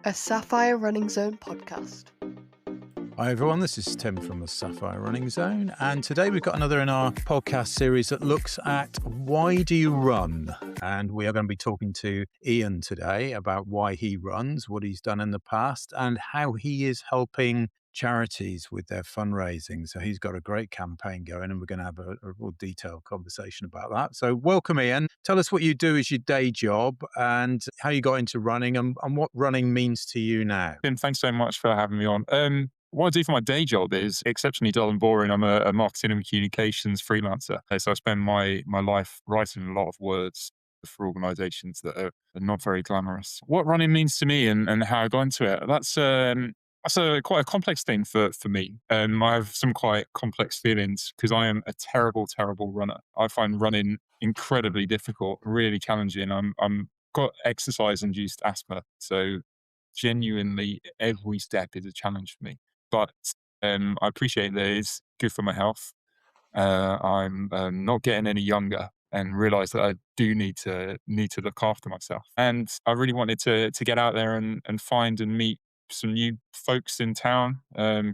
a Sapphire Running Zone podcast. Hi everyone, this is Tim from the Sapphire Running Zone, and today we've got another in our podcast series that looks at why do you run? And we are going to be talking to Ian today about why he runs, what he's done in the past, and how he is helping charities with their fundraising. So he's got a great campaign going, and we're going to have a real detailed conversation about that. So welcome, Ian. Tell us what you do as your day job and how you got into running and what running means to you now. Tim, thanks so much for having me on. What I do for my day job is exceptionally dull and boring. I'm a marketing and communications freelancer. So I spend my life writing a lot of words for organizations that are not very glamorous. What running means to me and how I got into it, that's quite a complex thing for me. I have some quite complex feelings because I am a terrible, terrible runner. I find running incredibly difficult, really challenging. I'm got exercise-induced asthma, so genuinely every step is a challenge for me. But I appreciate that it's good for my health. I'm not getting any younger, and realize that I do need to look after myself. And I really wanted to get out there and find and meet some new folks in town,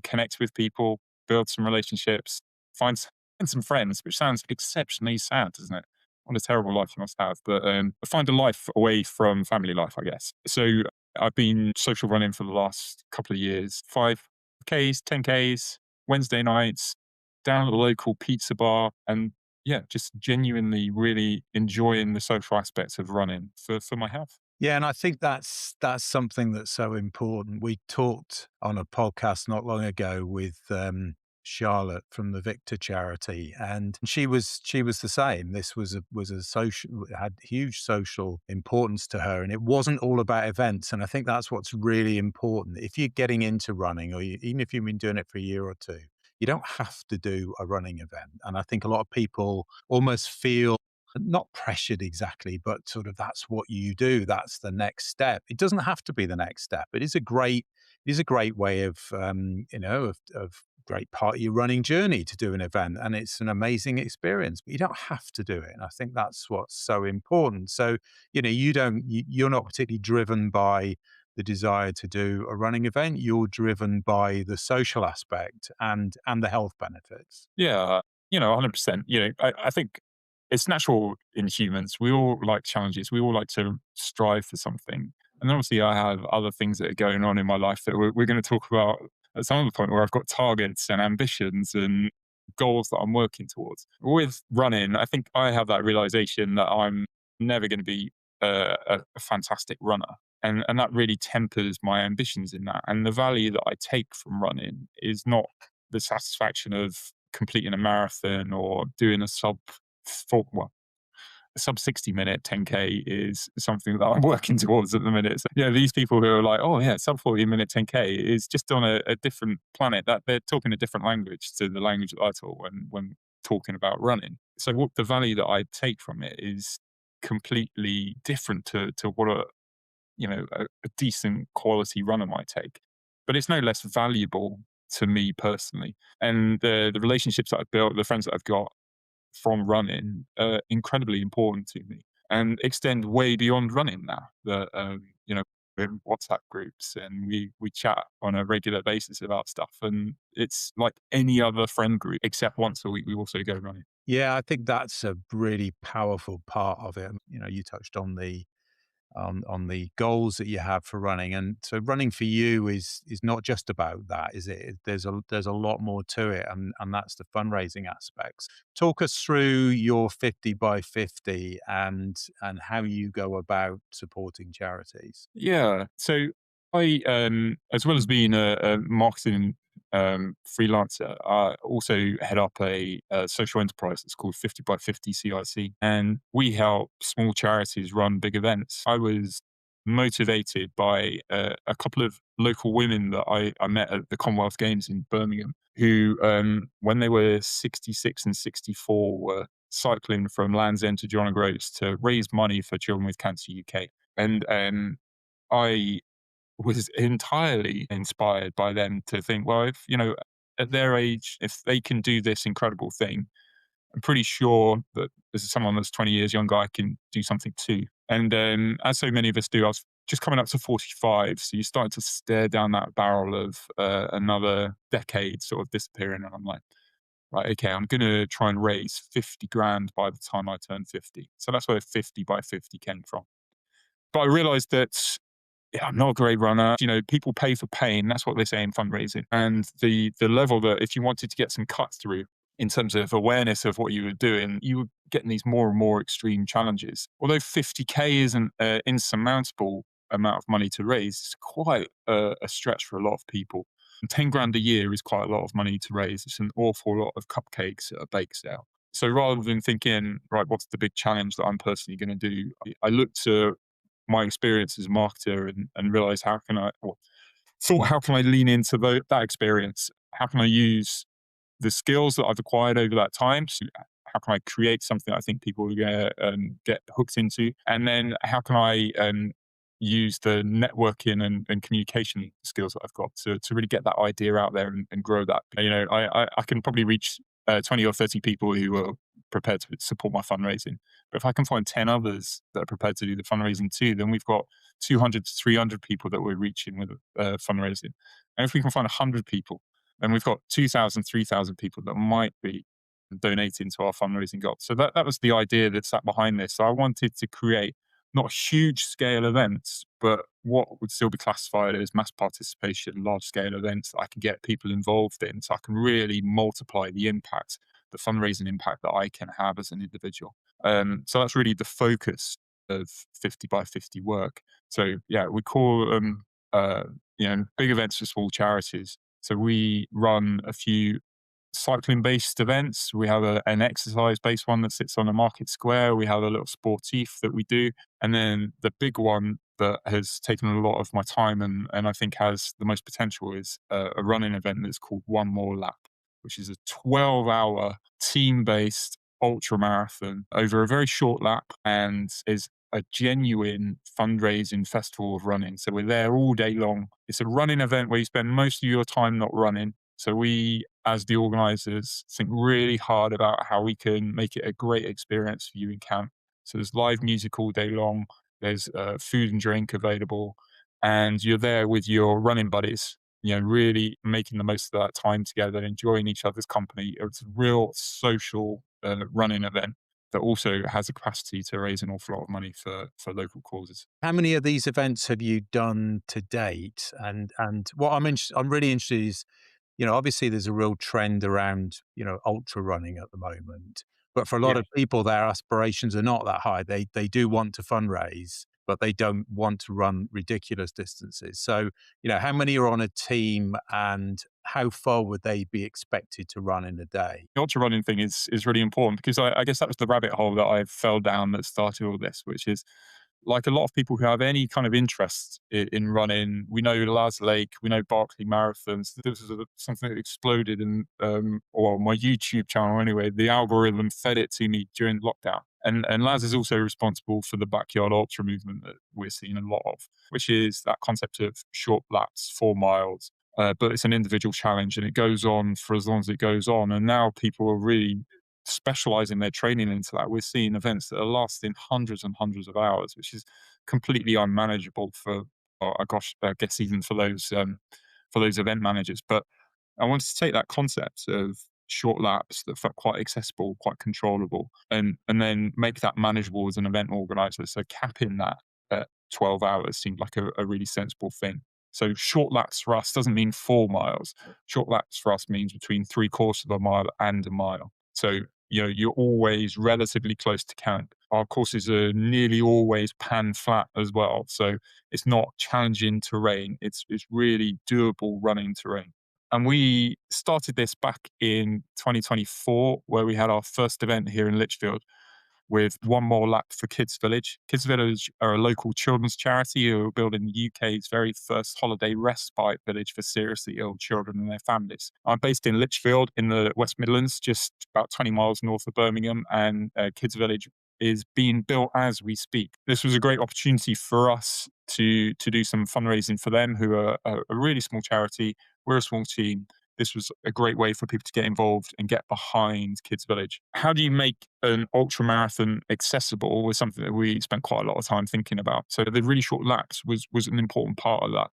connect with people, build some relationships, find some friends, which sounds exceptionally sad, doesn't it? What a terrible life you must have. But find a life away from family life, I guess. So I've been social running for the last couple of years, 5Ks, 10Ks, Wednesday nights, down at the local pizza bar, and yeah, just genuinely really enjoying the social aspects of running for my health. Yeah, and I think that's something that's so important. We talked on a podcast not long ago with Charlotte from the Victor charity, and she was the same. This was a social, it had huge social importance to her, and it wasn't all about events. And I think that's what's really important. If you're getting into running, or even if you've been doing it for a year or two, you don't have to do a running event. And I think a lot of people almost feel not pressured exactly, but sort of that's what you do. That's the next step. It doesn't have to be the next step. It is a great way of, of great part of your running journey to do an event. And it's an amazing experience, but you don't have to do it. And I think that's what's so important. So, you're not particularly driven by the desire to do a running event. You're driven by the social aspect and the health benefits. Yeah, 100%. I think it's natural in humans. We all like challenges. We all like to strive for something. And then obviously, I have other things that are going on in my life that we're going to talk about at some other point where I've got targets and ambitions and goals that I'm working towards. With running, I think I have that realization that I'm never going to be a fantastic runner. And that really tempers my ambitions in that. And the value that I take from running is not the satisfaction of completing a marathon or doing a sub 60-minute 10K is something that I'm working towards at the minute. So, these people who are like, oh yeah, sub 40-minute 10K is just on a different planet, that they're talking a different language to the language that I talk when talking about running. So what the value that I take from it is completely different to what a decent quality runner might take. But it's no less valuable to me personally. And the relationships that I've built, the friends that I've got from running are incredibly important to me and extend way beyond running now. We're in WhatsApp groups and we chat on a regular basis about stuff. And it's like any other friend group, except once a week we also go running. Yeah, I think that's a really powerful part of it. You touched on the goals that you have for running, and so running for you is not just about that, is it? There's a lot more to it, and that's the fundraising aspects. Talk us through your 50 by 50 and how you go about supporting charities. Yeah. So I, as well as being a marketing freelancer, I also head up a social enterprise that's called 50 by 50 CIC. And we help small charities run big events. I was motivated by a couple of local women that I met at the Commonwealth Games in Birmingham, who, when they were 66 and 64, were cycling from Land's End to John O'Groats to raise money for Children with Cancer UK. And I was entirely inspired by them to think, well, if, at their age, if they can do this incredible thing, I'm pretty sure that as someone that's 20 years younger, I can do something too. And as so many of us do, I was just coming up to 45. So you're starting to stare down that barrel of another decade sort of disappearing. And I'm like, right, okay, I'm going to try and raise 50 grand by the time I turn 50. So that's where 50 by 50 came from. But I realized that, yeah, I'm not a great runner. You know, people pay for pain. That's what they say in fundraising. And the level that if you wanted to get some cut through in terms of awareness of what you were doing, you were getting these more and more extreme challenges. Although 50K isn't an insurmountable amount of money to raise, it's quite a stretch for a lot of people. And 10 grand a year is quite a lot of money to raise. It's an awful lot of cupcakes at a bake sale. So rather than thinking, right, what's the big challenge that I'm personally going to do, I looked to my experience as a marketer and realize how can I, or thought, how can I lean into that experience? How can I use the skills that I've acquired over that time? So how can I create something I think people are going to get hooked into? And then how can I use the networking and communication skills that I've got to really get that idea out there and grow that? You know, I can probably reach 20 or 30 people who are prepared to support my fundraising. But if I can find 10 others that are prepared to do the fundraising too, then we've got 200 to 300 people that we're reaching with fundraising. And if we can find 100 people, then we've got 2,000, 3,000 people that might be donating to our fundraising goal. So that was the idea that sat behind this. So I wanted to create not huge scale events, but what would still be classified as mass participation, large scale events that I can get people involved in, so I can really multiply the impact, the fundraising impact that I can have as an individual. So that's really the focus of 50 by 50 work. So yeah, we call them, big events for small charities. So we run a few cycling-based events. We have an exercise-based one that sits on a market square. We have a little sportif that we do. And then the big one that has taken a lot of my time and I think has the most potential is a running event that's called One More Lap, which is a 12-hour team-based ultra marathon over a very short lap and is a genuine fundraising festival of running. So we're there all day long. It's a running event where you spend most of your time not running. So we, as the organisers, think really hard about how we can make it a great experience for you in camp. So there's live music all day long. There's food and drink available, and you're there with your running buddies. You know, really making the most of that time together, enjoying each other's company. It's a real social running event that also has a capacity to raise an awful lot of money for local causes. How many of these events have you done to date? And what I'm really interested is, obviously there's a real trend around, ultra running at the moment. But for a lot Yeah. of people, their aspirations are not that high. They do want to fundraise, but they don't want to run ridiculous distances. So, how many are on a team and how far would they be expected to run in a day? The ultra running thing is really important because I guess that was the rabbit hole that I fell down that started all this, which is like a lot of people who have any kind of interest in running. We know Laz Lake, we know Barkley Marathons. This is something that exploded in, or my YouTube channel anyway. The algorithm fed it to me during lockdown. And Laz is also responsible for the backyard ultra movement that we're seeing a lot of, which is that concept of short laps, 4 miles. But it's an individual challenge and it goes on for as long as it goes on. And now people are really specializing their training into that. We're seeing events that are lasting hundreds and hundreds of hours, which is completely unmanageable for, I guess even for those event managers. But I wanted to take that concept of short laps that felt quite accessible, quite controllable, and then make that manageable as an event organizer. So capping that at 12 hours seemed like a really sensible thing. So short laps for us doesn't mean 4 miles. Short laps for us means between 3/4 of a mile and a mile. So, you're always relatively close to camp. Our courses are nearly always pan flat as well. So it's not challenging terrain. It's really doable running terrain. And we started this back in 2024, where we had our first event here in Lichfield with One More Lap for Kids Village. Kids Village are a local children's charity who are building the UK's very first holiday respite village for seriously ill children and their families. I'm based in Lichfield in the West Midlands, just about 20 miles north of Birmingham, and Kids Village is being built as we speak. This was a great opportunity for us to do some fundraising for them, who are a really small charity. We're a small team. this was a great way for people to get involved and get behind Kids Village. How do you make an ultra marathon accessible was something that we spent quite a lot of time thinking about. So the really short laps was an important part of that.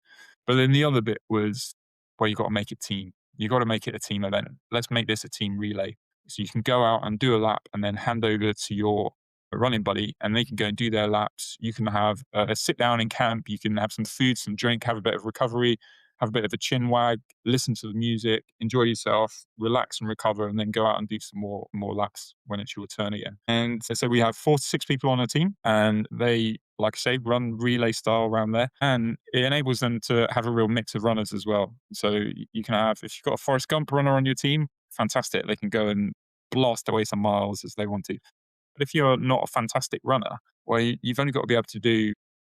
But then the other bit was, well, you've got to make it team. You've got to make it a team event. Let's make this a team relay. So you can go out and do a lap and then hand over to your running buddy and they can go and do their laps. You can have a sit down in camp. You can have some food, some drink, have a bit of recovery, have a bit of a chin wag, listen to the music, enjoy yourself, relax and recover, and then go out and do some more laps when it's your turn again. And so we have 4 to 6 people on a team, and they, like I say, run relay style around there, and it enables them to have a real mix of runners as well. So you can have, if you've got a Forrest Gump runner on your team, fantastic. They can go and blast away some miles as they want to. But if you're not a fantastic runner, well, you've only got to be able to do,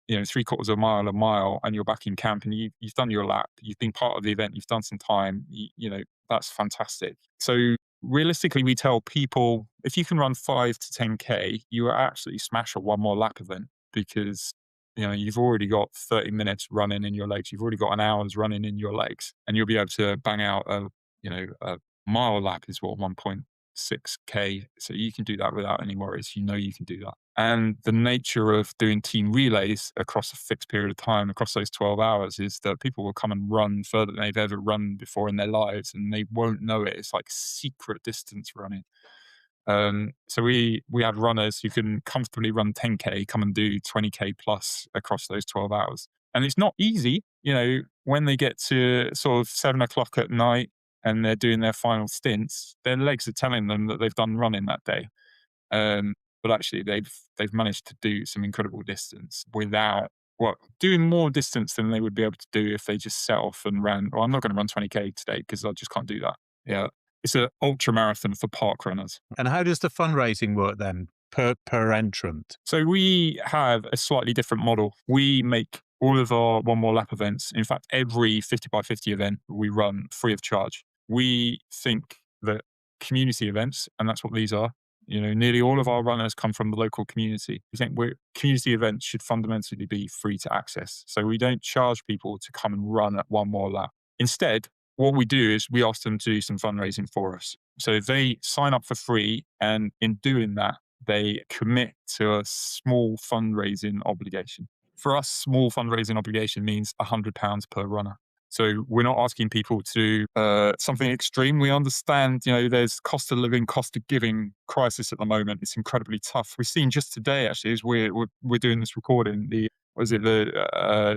3/4 of a mile, and you're back in camp and you've done your lap, you've been part of the event, you've done some time, that's fantastic. So realistically, we tell people if you can run 5 to 10K, you are absolutely smash a one more lap event because, you've already got 30 minutes running in your legs. You've already got an hour's running in your legs, and you'll be able to bang out a mile lap is what, 1.6K. So you can do that without any worries. You can do that. And the nature of doing team relays across a fixed period of time, across those 12 hours, is that people will come and run further than they've ever run before in their lives, and they won't know it. It's like secret distance running. So we had runners who can comfortably run 10K, come and do 20K plus across those 12 hours. And it's not easy, when they get to sort of 7 o'clock at night and they're doing their final stints, their legs are telling them that they've done running that day. Um, but actually they've managed to do some incredible distance without, doing more distance than they would be able to do if they just set off and ran. Well, I'm not going to run 20K today because I just can't do that. Yeah. It's an ultra marathon for park runners. And how does the fundraising work then per entrant? So we have a slightly different model. We make all of our one more lap events. In fact, every 50 by 50 event we run free of charge. We think that community events, and that's what these are, nearly all of our runners come from the local community. We think community events should fundamentally be free to access. So we don't charge people to come and run at one more lap. Instead, what we do is we ask them to do some fundraising for us. So they sign up for free, and in doing that, they commit to a small fundraising obligation. For us, small fundraising obligation means £100 per runner. So we're not asking people to do something extreme. We understand, there's cost of living, cost of giving crisis at the moment. It's incredibly tough. We've seen just today, actually, as we're doing this recording, the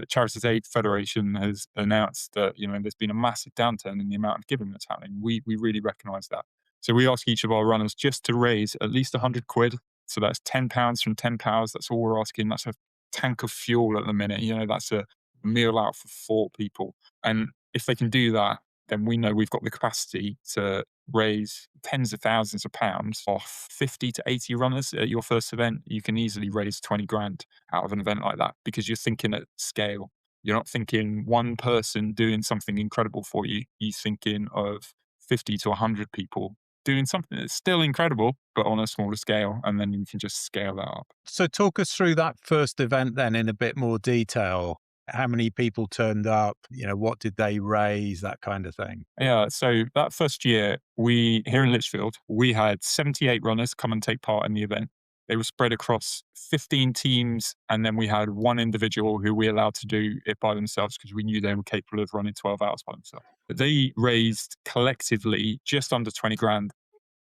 Charities Aid Federation has announced that, there's been a massive downturn in the amount of giving that's happening. We really recognise that. So we ask each of our runners just to raise at least £100. So that's £10 from 10 pals. That's all we're asking. That's a tank of fuel at the minute. That's a meal out for 4 people. And if they can do that, then we know we've got the capacity to raise tens of thousands of pounds off 50 to 80 runners at your first event. You can easily raise 20 grand out of an event like that because you're thinking at scale. You're not thinking one person doing something incredible for you. You're thinking of 50 to 100 people doing something that's still incredible, but on a smaller scale, and then you can just scale that up. So talk us through that first event then in a bit more detail. How many people turned up? What did they raise? That kind of thing. Yeah, so that first year, here in Lichfield, we had 78 runners come and take part in the event. They were spread across 15 teams, and then we had one individual who we allowed to do it by themselves because we knew they were capable of running 12 hours by themselves. But they raised collectively just under 20 grand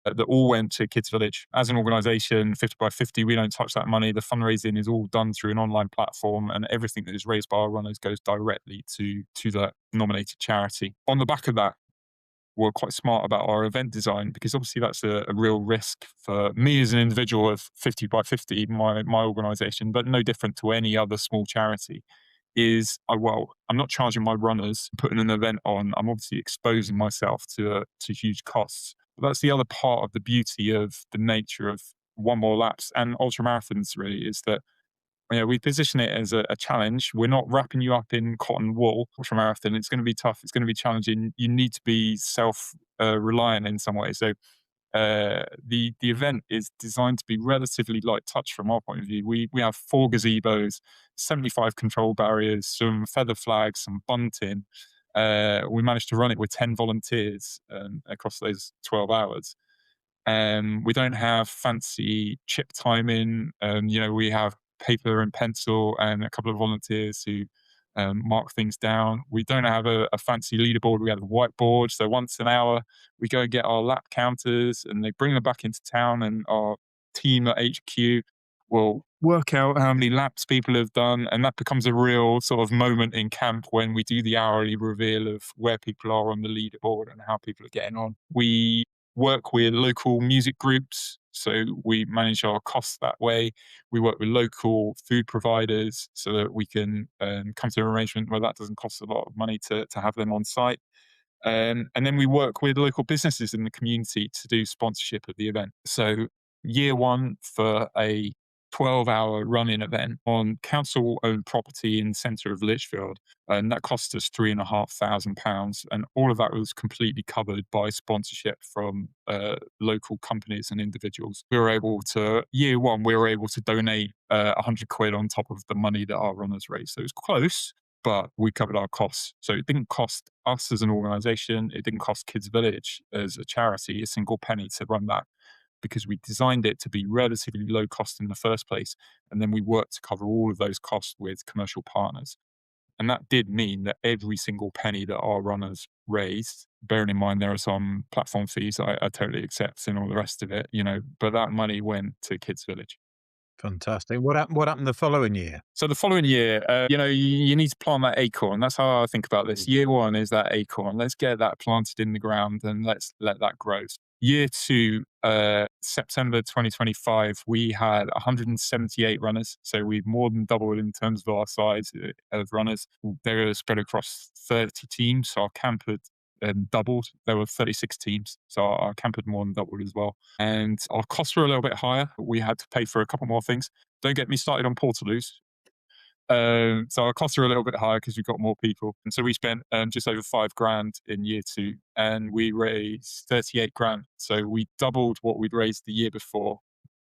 that all went to Kids Village. As an organisation, 50 by 50, we don't touch that money. The fundraising is all done through an online platform, and everything that is raised by our runners goes directly to that nominated charity. On the back of that, we're quite smart about our event design because obviously that's a real risk for me as an individual of 50 by 50, my organisation, but no different to any other small charity. I'm not charging my runners, putting an event on. I'm obviously exposing myself to huge costs. But that's the other part of the beauty of the nature of one more laps and ultramarathons really is that we position it as a challenge. We're not wrapping you up in cotton wool. Ultramarathon, it's going to be tough. It's going to be challenging. You need to be self-reliant in some way. So the event is designed to be relatively light touch from our point of view. We have 4 gazebos, 75 control barriers, some feather flags, some bunting. We managed to run it with 10 volunteers across those 12 hours. We don't have fancy chip timing. We have paper and pencil and a couple of volunteers who mark things down. We don't have a fancy leaderboard. We have a whiteboard. So once an hour, we go and get our lap counters and they bring them back into town, and our team at HQ will work out how many laps people have done. And that becomes a real sort of moment in camp when we do the hourly reveal of where people are on the leaderboard and how people are getting on. We work with local music groups, so we manage our costs that way. We work with local food providers so that we can come to an arrangement where that doesn't cost a lot of money to have them on site. And then we work with local businesses in the community to do sponsorship of the event. So year one for a 12-hour run-in event on council-owned property in the centre of Lichfield, and that cost us £3,500, and all of that was completely covered by sponsorship from local companies and individuals. Year one, we were able to donate 100 quid on top of the money that our runners raised. So it was close, but we covered our costs. So it didn't cost us as an organisation, it didn't cost Kids Village as a charity a single penny to run that, because we designed it to be relatively low cost in the first place. And then we worked to cover all of those costs with commercial partners. And that did mean that every single penny that our runners raised, bearing in mind there are some platform fees I totally accept and all the rest of it, but that money went to Kids Village. Fantastic. What happened the following year? So the following year, you need to plant that acorn. That's how I think about this. Year one is that acorn. Let's get that planted in the ground and let's let that grow. Year two, September 2025, we had 178 runners. So we've more than doubled in terms of our size of runners. They were spread across 30 teams. So our camp had doubled. There were 36 teams. So our camp had more than doubled as well. And our costs were a little bit higher. We had to pay for a couple more things. Don't get me started on Portaloos. So our costs are a little bit higher because we've got more people. And so we spent just over £5,000 in year two, and we raised 38 grand. So we doubled what we'd raised the year before.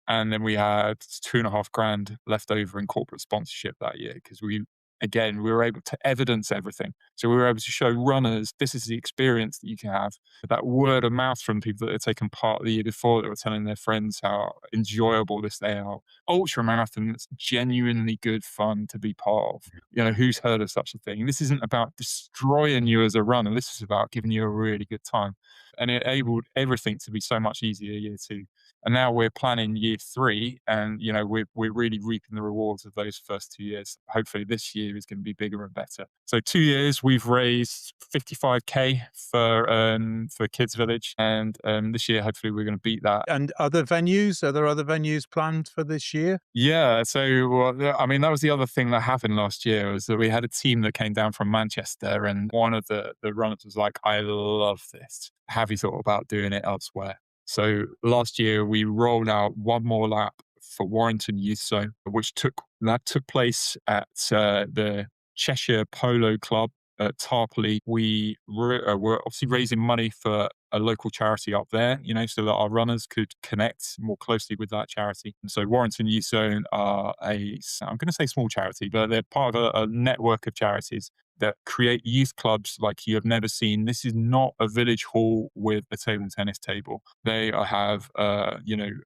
And then we had £2,500 left over in corporate sponsorship that year because we were able to evidence everything. So we were able to show runners, this is the experience that you can have. That word of mouth from people that had taken part the year before that were telling their friends how enjoyable they are. Ultra marathon, that's genuinely good fun to be part of. Who's heard of such a thing? This isn't about destroying you as a runner. This is about giving you a really good time. And it enabled everything to be so much easier year two. And now we're planning year three, and we're really reaping the rewards of those first 2 years. Hopefully, this year is going to be bigger and better. So 2 years, we've raised 55k for Kids Village, and this year, hopefully, we're going to beat that. And other venues? Are there other venues planned for this year? Yeah. So that was the other thing that happened last year, was that we had a team that came down from Manchester, and one of the runners was like, "I love this. Have you thought about doing it elsewhere?" So last year we rolled out one more lap for Warrington Youth Zone, which took place at the Cheshire Polo Club at Tarpley. We were obviously raising money for a local charity up there, so that our runners could connect more closely with that charity. And so Warrington Youth Zone are I'm going to say small charity, but they're part of a network of charities that create youth clubs like you have never seen. This is not a village hall with a table tennis table. They have,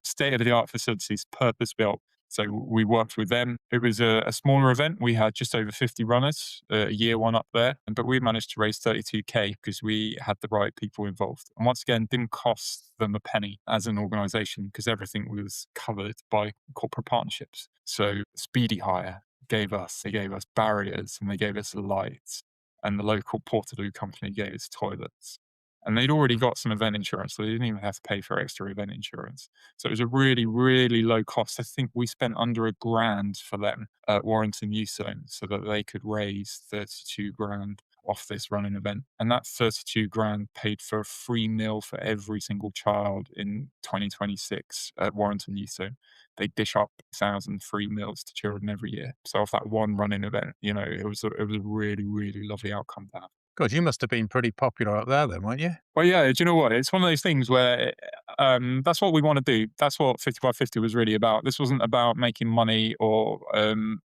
state-of-the-art facilities, purpose-built. So we worked with them. It was a smaller event. We had just over 50 runners, year one up there, but we managed to raise 32k because we had the right people involved. And once again, didn't cost them a penny as an organisation because everything was covered by corporate partnerships. So Speedy Hire they gave us barriers, and they gave us lights, and the local Portaloo company gave us toilets. And they'd already got some event insurance, so they didn't even have to pay for extra event insurance. So it was a really, really low cost. I think we spent under £1,000 for them at Warrington Youth Zone so that they could raise 32 grand off this running event. And that 32 grand paid for a free meal for every single child in 2026 at Warrington Youth Zone. They dish up 1,000 free meals to children every year. So off that one running event, it was a really, really lovely outcome to have. God, you must have been pretty popular up there then, weren't you? Well, yeah, do you know what? It's one of those things where that's what we want to do. That's what 50 by 50 was really about. This wasn't about making money or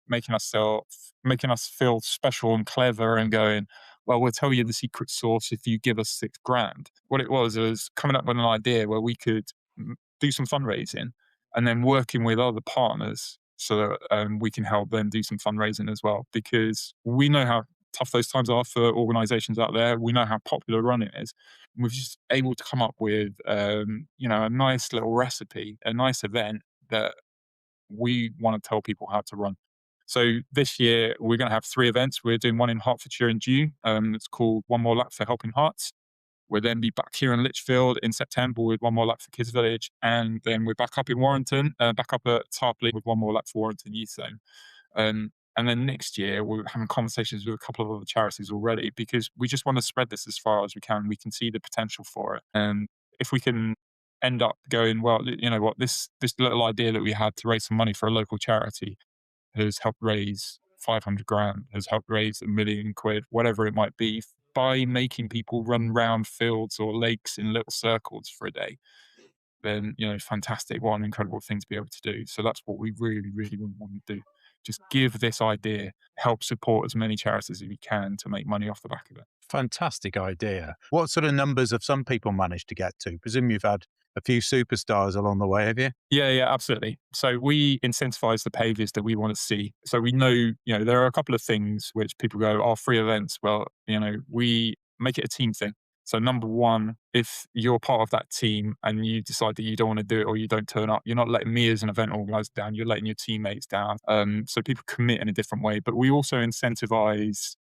making us feel special and clever and going, well, we'll tell you the secret sauce if you give us 6 grand. What it was coming up with an idea where we could do some fundraising and then working with other partners so that we can help them do some fundraising as well. Because we know how tough those times are for organizations out there. We know how popular running is. And we're just able to come up with, a nice little recipe, a nice event that we want to tell people how to run. So this year we're going to have 3 events. We're doing one in Hertfordshire in June. It's called One More Lap for Helping Hearts. We'll then be back here in Lichfield in September with One More Lap for Kids Village, and then we're back up in Warrington, back up at Tarpley with One More Lap for Warrington Youth Zone. And then next year we're having conversations with a couple of other charities already because we just want to spread this as far as we can. We can see the potential for it, and if we can end up going, well, you know what, this little idea that we had to raise some money for a local charity has helped raise 500 grand, has helped raise £1 million, whatever it might be, by making people run round fields or lakes in little circles for a day, then, fantastic. What an incredible thing to be able to do. So that's what we really, really want to do. Just give this idea, help support as many charities as we can to make money off the back of it. Fantastic idea. What sort of numbers have some people managed to get to? Presume you've had a few superstars along the way, have you? Yeah, absolutely. So we incentivize the behaviors that we want to see. So we know, there are a couple of things which people go, oh, free events. Well, we make it a team thing. So number one, if you're part of that team and you decide that you don't want to do it or you don't turn up, you're not letting me as an event organizer down, you're letting your teammates down. So people commit in a different way. But we also incentivize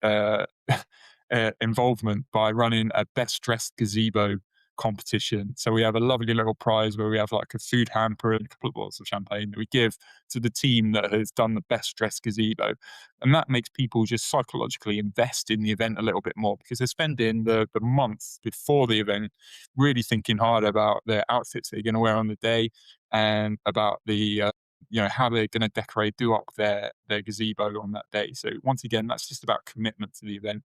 involvement by running a best dressed gazebo competition. So we have a lovely little prize where we have like a food hamper and a couple of bottles of champagne that we give to the team that has done the best dressed gazebo. And that makes people just psychologically invest in the event a little bit more because they're spending the month before the event really thinking hard about their outfits they're going to wear on the day and about the how they're going to decorate, do up their gazebo on that day. So once again, that's just about commitment to the event.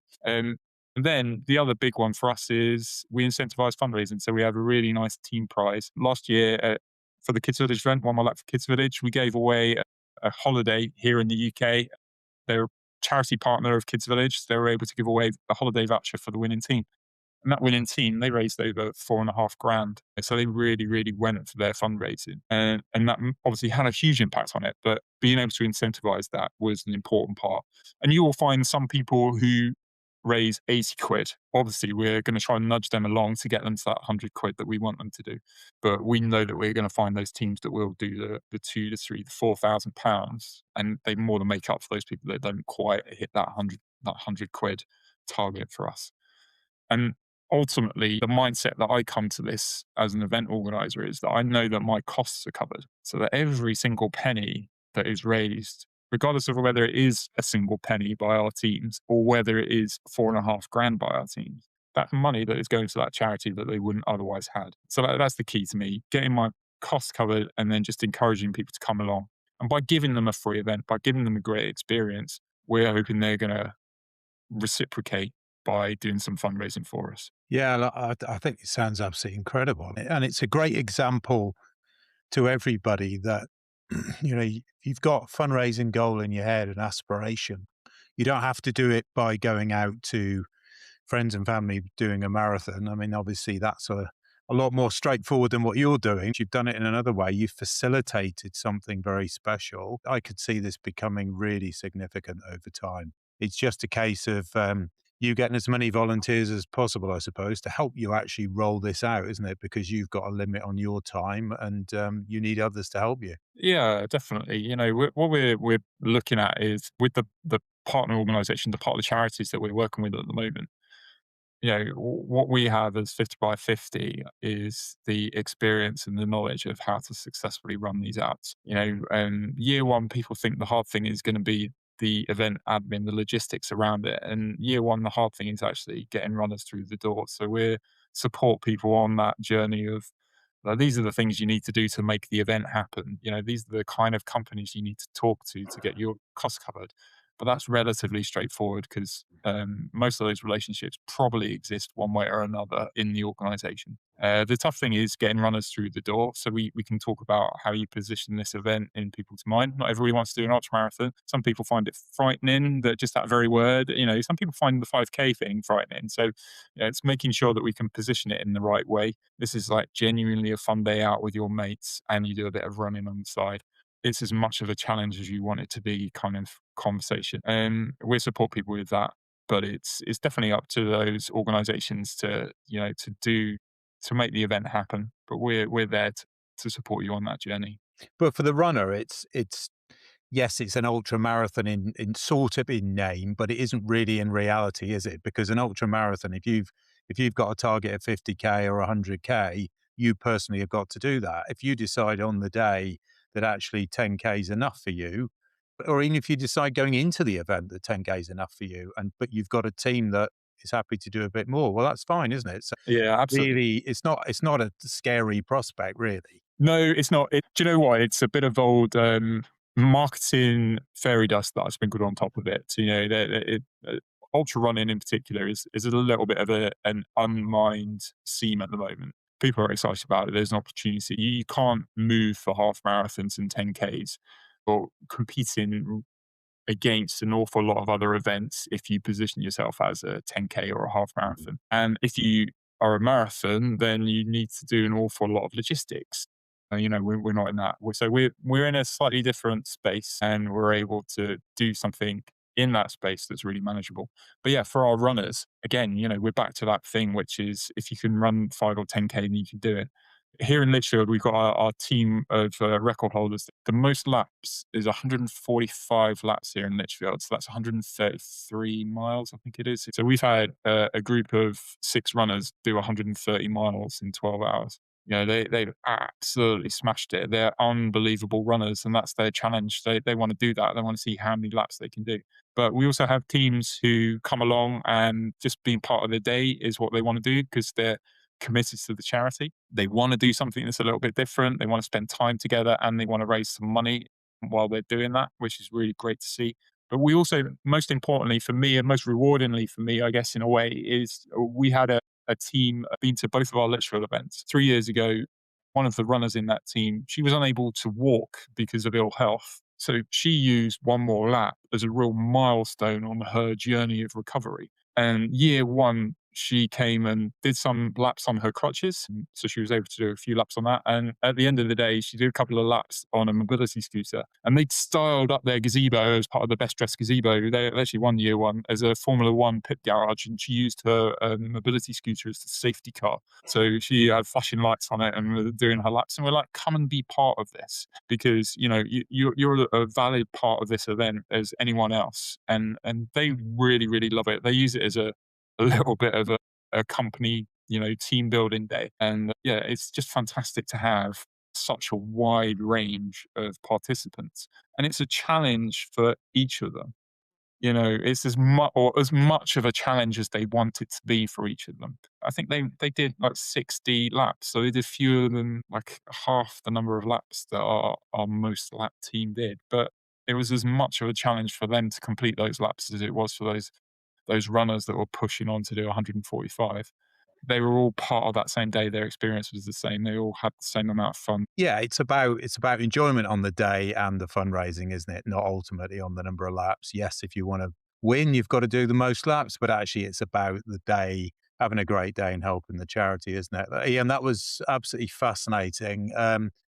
And then the other big one for us is we incentivize fundraising. So we have a really nice team prize. Last year for the Kids Village event, One More Lap for Kids Village, we gave away a holiday here in the UK. They're a charity partner of Kids Village. So they were able to give away a holiday voucher for the winning team. And that winning team, they raised over 4.5 grand. So they really, really went for their fundraising. And that obviously had a huge impact on it. But being able to incentivize that was an important part. And you will find some people who raise 80 quid. Obviously, we're going to try and nudge them along to get them to that 100 quid that we want them to do. But we know that we're going to find those teams that will do the 2 to 3 to 4,000 pounds. And they more than make up for those people that don't quite hit that 100 quid target for us. And ultimately, the mindset that I come to this as an event organizer is that I know that my costs are covered. So that every single penny that is raised, regardless of whether it is a single penny by our teams or whether it is 4.5 grand by our teams, that's money that is going to that charity that they wouldn't otherwise had. So that's the key to me, getting my costs covered and then just encouraging people to come along. And by giving them a free event, by giving them a great experience, we're hoping they're going to reciprocate by doing some fundraising for us. Yeah, I think it sounds absolutely incredible. And it's a great example to everybody that, you've got a fundraising goal in your head, an aspiration. You don't have to do it by going out to friends and family doing a marathon. I mean, obviously, that's a lot more straightforward than what you're doing. You've done it in another way. You've facilitated something very special. I could see this becoming really significant over time. It's just a case of you getting as many volunteers as possible, I suppose, to help you actually roll this out, isn't it? Because you've got a limit on your time and you need others to help you. Yeah, definitely. What we're looking at is with the partner organisation, the part of the charities that we're working with at the moment. What we have as 50 by 50 is the experience and the knowledge of how to successfully run these apps. Year one, people think the hard thing is going to be the event admin, the logistics around it. And year one, the hard thing is actually getting runners through the door. So we support people on that journey of these are the things you need to do to make the event happen. These are the kind of companies you need to talk to get your costs covered. But that's relatively straightforward because most of those relationships probably exist one way or another in the organization. The tough thing is getting runners through the door. So we can talk about how you position this event in people's mind. Not everybody wants to do an ultra marathon. Some people find it frightening, that just that very word. Some people find the 5K thing frightening. So it's making sure that we can position it in the right way. This is like genuinely a fun day out with your mates, and you do a bit of running on the side. It's as much of a challenge as you want it to be, kind of conversation. And we support people with that. But it's definitely up to those organizations to make the event happen. But we're there to support you on that journey. But for the runner, it's yes, it's an ultra marathon in sort of in name, but it isn't really in reality, is it? Because an ultra marathon, if you've got a target of 50K or 100K, you personally have got to do that. If you decide on the day that actually 10K is enough for you, or even if you decide going into the event that 10K is enough for you, but you've got a team that is happy to do a bit more, well, that's fine, isn't it? So Yeah, absolutely. really, it's not a scary prospect, really. No, it's not. Do you know what? It's a bit of old marketing fairy dust that I sprinkled on top of it. So, ultra running in particular is a little bit of an unmined seam at the moment. People are excited about it. There's an opportunity. You can't move for half marathons and 10Ks or competing against an awful lot of other events if you position yourself as a 10K or a half marathon. And if you are a marathon, then you need to do an awful lot of logistics. We're not in that. So we're in a slightly different space, and we're able to do something in that space that's really manageable. But yeah, for our runners, again, we're back to that thing, which is if you can run 5 or 10K, then you can do it. Here in Lichfield, we've got our team of record holders. The most laps is 145 laps here in Lichfield. So that's 133 miles, I think it is. So we've had a group of 6 runners do 130 miles in 12 hours. They've absolutely smashed it. They're unbelievable runners, and that's their challenge. They want to do that. They want to see how many laps they can do. But we also have teams who come along, and just being part of the day is what they want to do because they're committed to the charity. They want to do something that's a little bit different. They want to spend time together, and they want to raise some money while they're doing that, which is really great to see. But we also, most importantly for me, and most rewardingly for me, I guess, in a way, is we had a team been to both of our Lichfield events 3 years ago. One of the runners in that team, she was unable to walk because of ill health. So she used one more lap as a real milestone on her journey of recovery. And year one, she came and did some laps on her crutches. So she was able to do a few laps on that. And at the end of the day, she did a couple of laps on a mobility scooter. And they'd styled up their gazebo as part of the best dressed gazebo. They actually won year one as a Formula One pit garage. And she used her mobility scooter as the safety car. So she had flashing lights on it and was doing her laps. And we're like, come and be part of this because, you're a valid part of this event as anyone else. And they really, really love it. They use it as a little bit of a company, team building day. And yeah, it's just fantastic to have such a wide range of participants. And it's a challenge for each of them. It's as much of a challenge as they want it to be for each of them. I think they did like 60 laps. So they did fewer than like half the number of laps that our most lap team did. But it was as much of a challenge for them to complete those laps as it was for those runners that were pushing on to do 145. They were all part of that same day. Their experience was the same. They all had the same amount of fun. Yeah, it's about enjoyment on the day and the fundraising, isn't it? Not ultimately on the number of laps. Yes, if you want to win, you've got to do the most laps, but actually it's about the day, having a great day and helping the charity, isn't it? Ian, that was absolutely fascinating.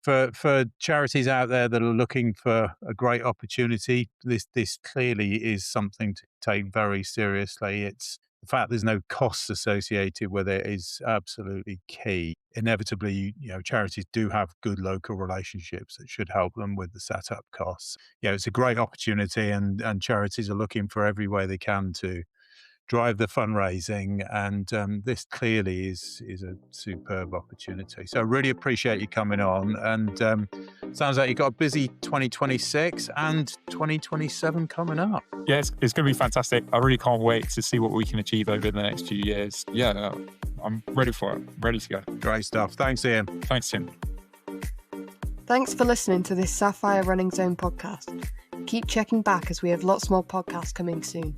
For charities out there that are looking for a great opportunity, this clearly is something to take very seriously. It's the fact there's no costs associated with it is absolutely key. Inevitably, charities do have good local relationships that should help them with the setup costs. It's a great opportunity, and charities are looking for every way they can to drive the fundraising, and this clearly is a superb opportunity. So I really appreciate you coming on, and sounds like you've got a busy 2026 and 2027 coming up. Yeah, it's going to be fantastic. I really can't wait to see what we can achieve over the next few years. Yeah, I'm ready for it. Ready to go. Great stuff. Thanks, Ian. Thanks, Tim. Thanks for listening to this Sapphire Running Zone podcast. Keep checking back as we have lots more podcasts coming soon.